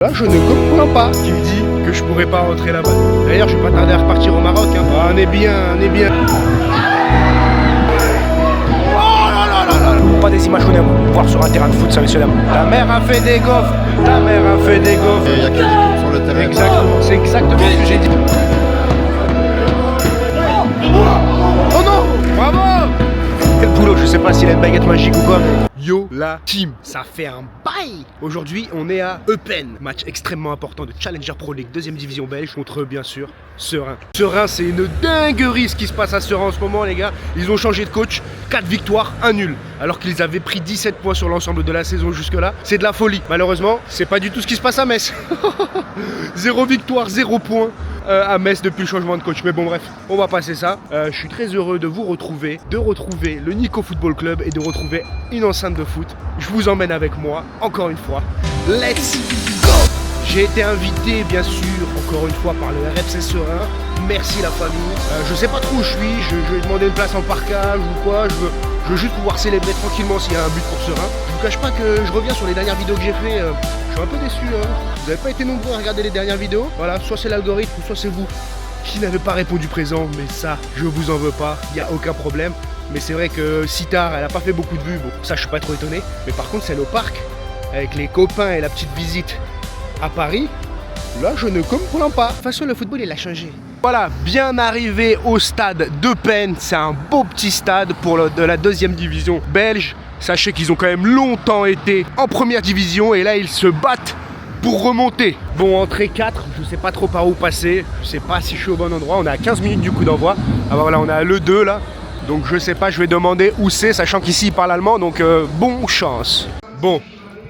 Là, je ne comprends pas qui me dit que je pourrais pas rentrer là-bas. D'ailleurs, je vais pas tarder à repartir au Maroc. Hein. Ah, on est bien, on est bien. Oh là là là là. Pas des images qu'on aime voir sur un terrain de foot, ça, messieurs dames. Ta mère a fait des gaufres. Ta mère a fait des gaufres. Il y a quasi tout sur le terrain. Exactement, c'est exactement ce que j'ai dit. Oh non, bravo. Quel boulot, je sais pas s'il a une baguette magique ou quoi, mais... Yo la team, ça fait un bail. Aujourd'hui on est à Eupen, match extrêmement important de Challenger Pro League, deuxième division belge, contre bien sûr Seraing. Seraing, c'est une dinguerie ce qui se passe à Seraing en ce moment les gars. Ils ont changé de coach, 4 victoires, 1 nul, alors qu'ils avaient pris 17 points sur l'ensemble de la saison jusque là. C'est de la folie. Malheureusement, c'est pas du tout ce qui se passe à Metz. 0 victoire, 0 points à Metz depuis le changement de coach. Mais bon bref, on va passer ça. Je suis très heureux de vous retrouver, de retrouver le Nico Football Club et de retrouver une enceinte de foot. Je vous emmène avec moi, encore une fois. Let's go! J'ai été invité, bien sûr, encore une fois par le RFC Seraing. Merci la famille. Je sais pas trop où je suis, je vais demander une place en parkage ou quoi. Je veux juste pouvoir célébrer tranquillement s'il y a un but pour Seraing. Je vous cache pas que je reviens sur les dernières vidéos que j'ai fait. Je suis un peu déçu. Hein. Vous n'avez pas été nombreux à regarder les dernières vidéos. Voilà, soit c'est l'algorithme, soit c'est vous qui n'avez pas répondu présent. Mais ça, je vous en veux pas, il n'y a aucun problème. Mais c'est vrai que si tard, elle a pas fait beaucoup de vues. Bon, ça, je suis pas trop étonné. Mais par contre, celle au parc, avec les copains et la petite visite à Paris, là, je ne comprends pas. De toute façon, le football, il a changé. Voilà, bien arrivé au stade d'Eupen. C'est un beau petit stade pour de la deuxième division belge. Sachez qu'ils ont quand même longtemps été en première division et là, ils se battent pour remonter. Bon, entrée 4, je sais pas trop par où passer. Je sais pas si je suis au bon endroit. On est à 15 minutes du coup d'envoi. Alors voilà, on est à l'E2 là. Donc je sais pas, je vais demander où c'est, sachant qu'ici il parle allemand, donc bon chance. Bon,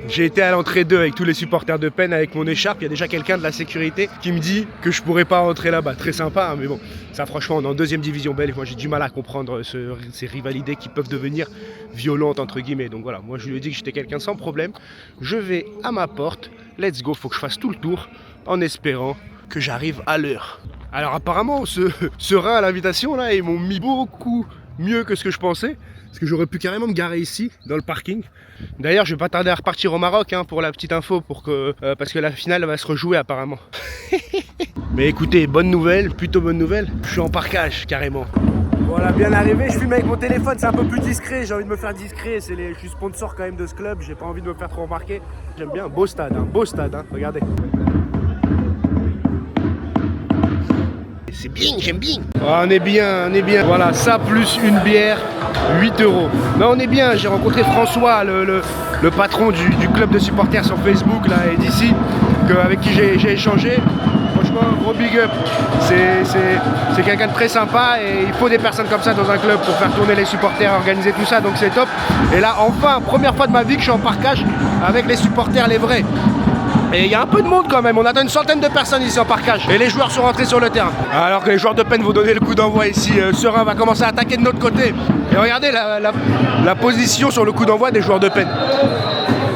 j'ai été à l'entrée 2 avec tous les supporters d'Eupen avec mon écharpe. Il y a déjà quelqu'un de la sécurité qui me dit que je pourrais pas rentrer là-bas. Très sympa, hein, mais bon, ça franchement, on est en deuxième division belge. Moi j'ai du mal à comprendre ces rivalités qui peuvent devenir violentes entre guillemets. Donc voilà, moi je lui ai dit que j'étais quelqu'un sans problème. Je vais à ma porte, let's go, faut que je fasse tout le tour en espérant que j'arrive à l'heure. Alors apparemment, ce Seraing à l'invitation là, ils m'ont mis beaucoup mieux que ce que je pensais, parce que j'aurais pu carrément me garer ici, dans le parking. D'ailleurs, je vais pas tarder à repartir au Maroc, hein, pour la petite info, parce que la finale va se rejouer apparemment. Mais écoutez, bonne nouvelle, plutôt bonne nouvelle, je suis en parkage, carrément. Voilà, bien arrivé, je filme avec mon téléphone, c'est un peu plus discret, j'ai envie de me faire discret, je suis sponsor quand même de ce club, j'ai pas envie de me faire trop remarquer. J'aime bien, beau stade, hein, regardez. C'est bien, j'aime bien. Oh, on est bien, on est bien. Voilà, ça plus une bière, 8 €. Mais on est bien, j'ai rencontré François, le patron du club de supporters sur Facebook, là, et d'ici, avec qui j'ai échangé. Franchement, gros big up. C'est quelqu'un de très sympa et il faut des personnes comme ça dans un club pour faire tourner les supporters, organiser tout ça, donc c'est top. Et là, enfin, première fois de ma vie que je suis en parkage avec les supporters, les vrais. Et il y a un peu de monde quand même, on attend une centaine de personnes ici en parkage. Et les joueurs sont rentrés sur le terrain. Alors que les joueurs d'Eupen vont donner le coup d'envoi ici. Seraing va commencer à attaquer de notre côté. Et regardez la position sur le coup d'envoi des joueurs d'Eupen.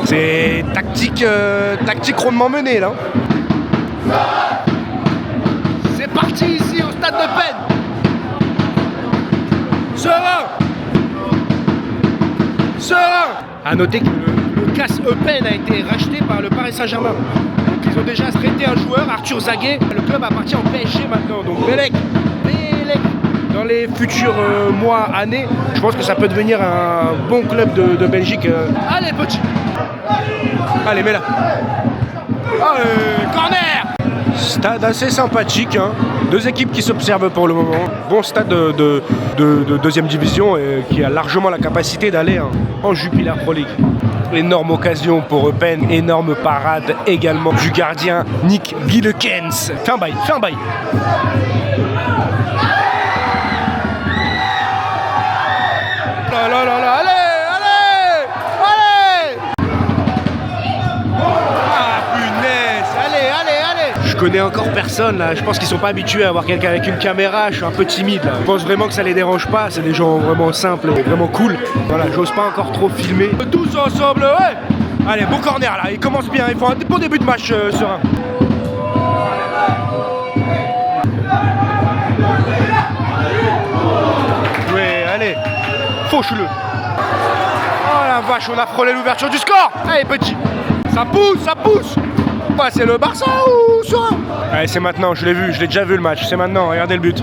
C'est tactique rondement menée là. C'est parti ici au stade d'Eupen. Seraing. A noter que le CAS Eupen a été racheté par le Paris Saint-Germain. Donc ils ont déjà traité un joueur, Arthur Zaguet. Le club appartient au PSG maintenant. Donc Belek, dans les futurs mois, années, je pense que ça peut devenir un bon club de Belgique. Allez petit. Allez, mets-la. Allez, corner. Stade assez sympathique, hein. Deux équipes qui s'observent pour le moment. Bon stade de deuxième division et qui a largement la capacité d'aller en Jupiler Pro League. Énorme occasion pour Eupen, énorme parade également du gardien Nick Gillekens. Fais un bail. Là, allez. Je connais encore personne là, je pense qu'ils sont pas habitués à avoir quelqu'un avec une caméra, je suis un peu timide là. Je pense vraiment que ça les dérange pas, c'est des gens vraiment simples et vraiment cool. Voilà, j'ose pas encore trop filmer. Tous ensemble, ouais. Allez, bon corner là, il commence bien, il faut un bon début de match Seraing. Ouais, allez, fauche-le. Oh la vache, on a frôlé l'ouverture du score. Allez petit, ça pousse. pas, c'est le Barça ou Serein? Allez, c'est maintenant, je l'ai vu, je l'ai déjà vu le match, c'est maintenant, regardez le but.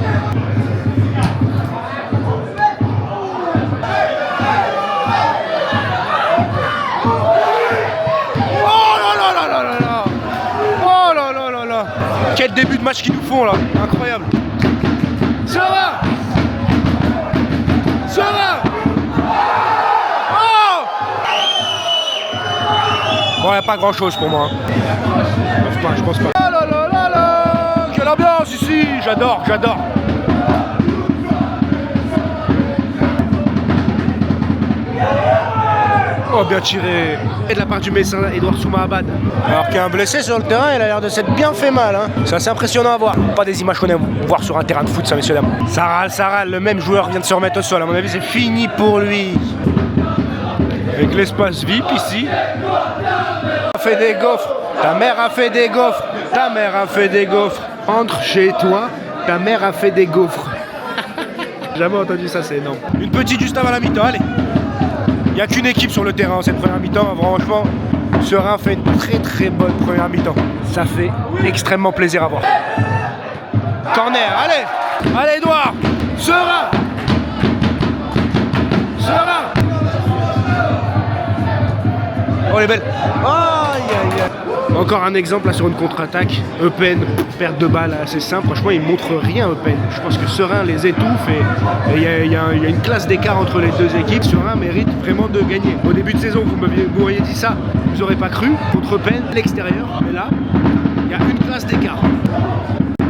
Quel début de match qu'ils nous font là, incroyable. Serein. Serein. Oh. Bon, il n'y a pas grand chose pour moi. Je pense pas. Oh là là là là. Quelle ambiance ici. J'adore. Oh, bien tiré. Et de la part du Messin, Edouard Soumahabad. Alors qu'il y a un blessé sur le terrain, il a l'air de s'être bien fait mal. Hein. C'est assez impressionnant à voir. Pas des images qu'on aime voir sur un terrain de foot, ça, messieurs, dames. Ça râle. Le même joueur vient de se remettre au sol. À mon avis, c'est fini pour lui. Avec l'espace VIP ici. A fait des gaufres. Ta mère a fait des gaufres. Ta mère a fait des gaufres. Entre chez toi, ta mère a fait des gaufres. Jamais entendu ça, c'est énorme. Une petite juste avant la mi-temps, allez. Il n'y a qu'une équipe sur le terrain en cette première mi-temps. Franchement, Serein fait une très bonne première mi-temps. Ça fait extrêmement plaisir à voir. Corner, allez Edouard. Serein. Oh, elle est belle. Aïe. Encore un exemple là sur une contre-attaque. Eupen, perte de balle assez simple. Franchement, il montre rien Eupen. Je pense que Serein les étouffe et il y a une classe d'écart entre les deux équipes. Serein mérite vraiment de gagner. Au début de saison, vous m'auriez dit ça, vous n'aurez pas cru. Contre Eupen, à l'extérieur. Mais là, il y a une classe d'écart.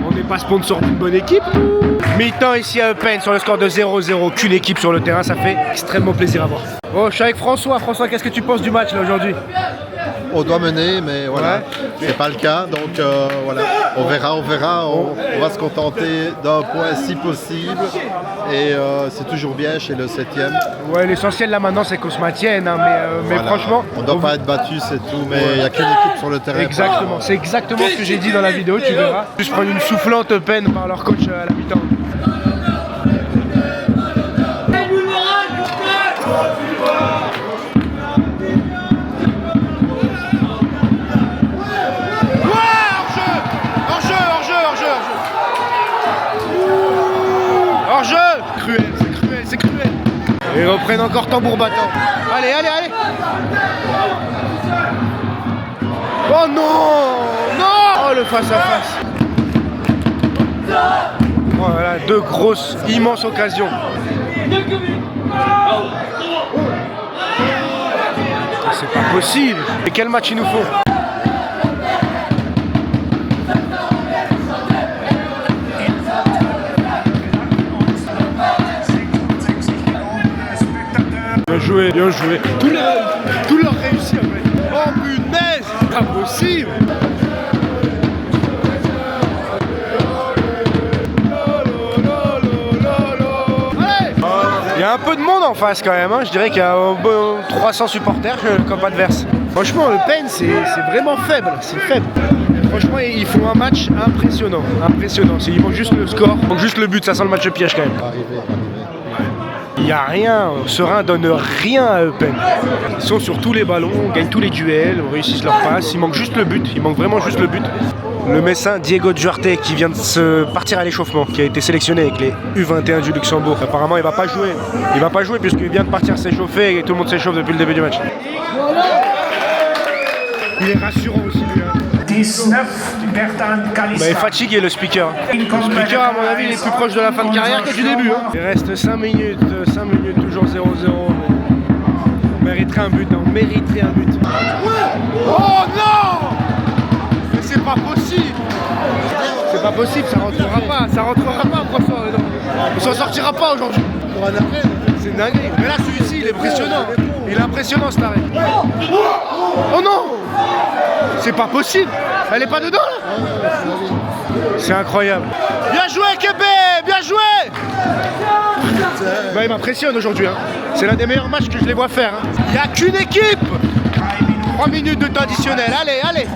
On n'est pas sponsor d'une bonne équipe. Mi-temps ici à Eupen sur le score de 0-0. Qu'une équipe sur le terrain, ça fait extrêmement plaisir à voir. Oh, je suis avec François. François, qu'est-ce que tu penses du match là aujourd'hui? On doit mener, mais voilà, c'est pas le cas. Donc voilà, on verra. On va se contenter d'un point si possible. Et c'est toujours bien chez le 7e. Ouais, l'essentiel là maintenant, c'est qu'on se maintienne. Hein, mais voilà. Franchement, on ne doit pas être battu, c'est tout. Mais il n'y a qu'une équipe sur le terrain. Exactement. C'est exactement ce que j'ai dit dans la vidéo. Tu verras. Juste prendre une soufflante peine par leur coach à la mi-temps. C'est cruel. Et ils reprennent encore tambour battant. Allez. Oh non. Oh, le face à face. Voilà, deux grosses, immenses occasions. C'est pas possible. Et quel match il nous faut? Bien joué. Tout leur réussi en fait. Oh punaise, c'est pas possible. Il y a un peu de monde en face quand même. Hein. Je dirais qu'il y a 300 supporters comme adverse. Franchement, le Pen c'est vraiment faible. C'est faible. Franchement, ils font un match impressionnant. Il manque juste le score. Il manque juste le but. Ça sent le match piège quand même. Il n'y a rien, Serein donne rien à Eupen. Ils sont sur tous les ballons, gagnent tous les duels, réussissent leur passe. Il manque juste le but, il manque vraiment juste le but. Le Messin Diego Duarte qui vient de se partir à l'échauffement, qui a été sélectionné avec les U21 du Luxembourg. Apparemment il va pas jouer. Il va pas jouer puisqu'il vient de partir s'échauffer et tout le monde s'échauffe depuis le début du match. Il est rassurant aussi lui. Hein. 19, Bertrand Kalista. Il est fatigué le speaker. Le speaker à mon avis il est plus proche de la fin de carrière que du début. Hein. Il reste 5 minutes, toujours 0-0. On mériterait un but, on mériterait un but. Oh non! Mais c'est pas possible! C'est pas possible, ça rentrera pas François. On s'en sortira pas aujourd'hui. C'est une dinguerie. Mais là celui-ci il est impressionnant. Il est impressionnant cet arrêt. Oh non! C'est pas possible! Elle est pas dedans là? C'est incroyable. Bien joué Kébé! Bien joué! Bah, il m'impressionne aujourd'hui. Hein. C'est l'un des meilleurs matchs que je les vois faire. Hein. Il n'y a qu'une équipe! 3 minutes de temps additionnel. Allez!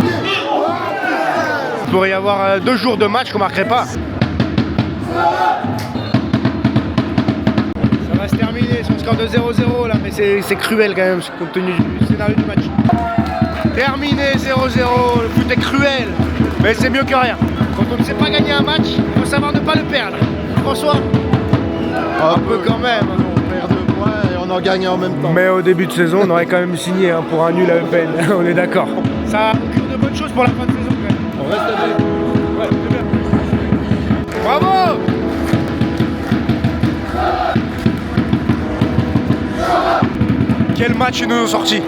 Il pourrait y avoir 2 jours de match qu'on marquerait pas. Ça va se terminer sur le score de 0-0 là, mais c'est cruel quand même compte tenu du scénario du match. Terminé 0-0, le foot est cruel, mais c'est mieux que rien. Quand on ne sait pas gagner un match, il faut savoir ne pas le perdre. François, un peu quand même. On perd 2 points et on en gagne en même temps. Mais au début de saison, on aurait quand même signé pour un nul à Eupen, on est d'accord. Ça augure de bonnes choses pour la fin de saison quand même. On reste avec. Ouais, c'est bien. Bravo! Quel match ils nous ont sorti!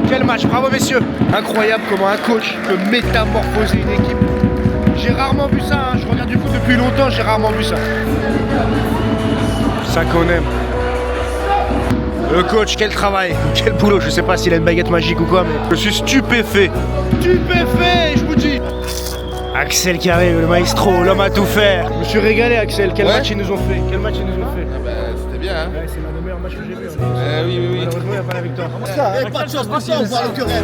Quel match! Bravo messieurs! Incroyable comment un coach peut métamorphoser une équipe. J'ai rarement vu ça, hein. Je regarde du foot depuis longtemps, j'ai rarement vu ça. Ça qu'on aime. Le coach, quel travail, quel boulot. Je sais pas s'il a une baguette magique ou quoi, mais je suis stupéfait. Stupéfait, je vous dis. Axel qui arrive, le maestro, l'homme à tout faire. Je me suis régalé, Axel. Quel match ils nous ont fait. Quel match ils nous ont fait. C'était bien, hein. Ouais, c'est l'un des meilleurs matchs que j'ai vu. Oui. Malheureusement, il n'y a pas la victoire. Pas de chance, pas de chance, on va le querelle.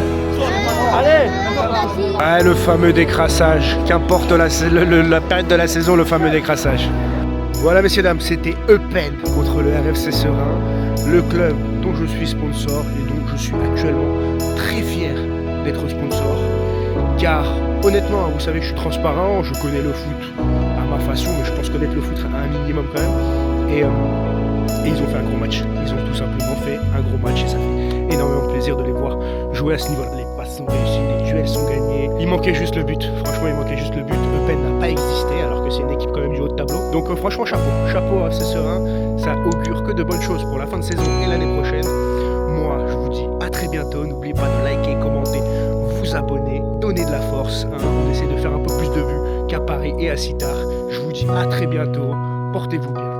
Allez. Ah, le fameux décrassage. Qu'importe la période de la saison, le fameux décrassage. Voilà, messieurs, dames, c'était Eupen contre le RFC Serein, le club dont je suis sponsor et dont je suis actuellement très fier d'être sponsor. Car, honnêtement, vous savez que je suis transparent, je connais le foot à ma façon, mais je pense connaître le foot à un minimum quand même. Et ils ont fait un gros match. Ils ont tout simplement fait un gros match et ça fait énormément plaisir de les voir jouer à ce niveau-là. Les passes sont réussies, les duels sont gagnés. Il manquait juste le but. Franchement, il manquait juste le but. Eupen n'a pas existé alors que c'est une équipe quand même du haut de tableau. Donc franchement, chapeau. Chapeau à FC Serein. Ça augure que de bonnes choses pour la fin de saison et l'année prochaine. Moi, je vous dis à très bientôt. N'oubliez pas de liker, commenter, vous abonner, donner de la force. Hein. On essaie de faire un peu plus de vues qu'à Paris et à Citar. Je vous dis à très bientôt. Portez-vous bien.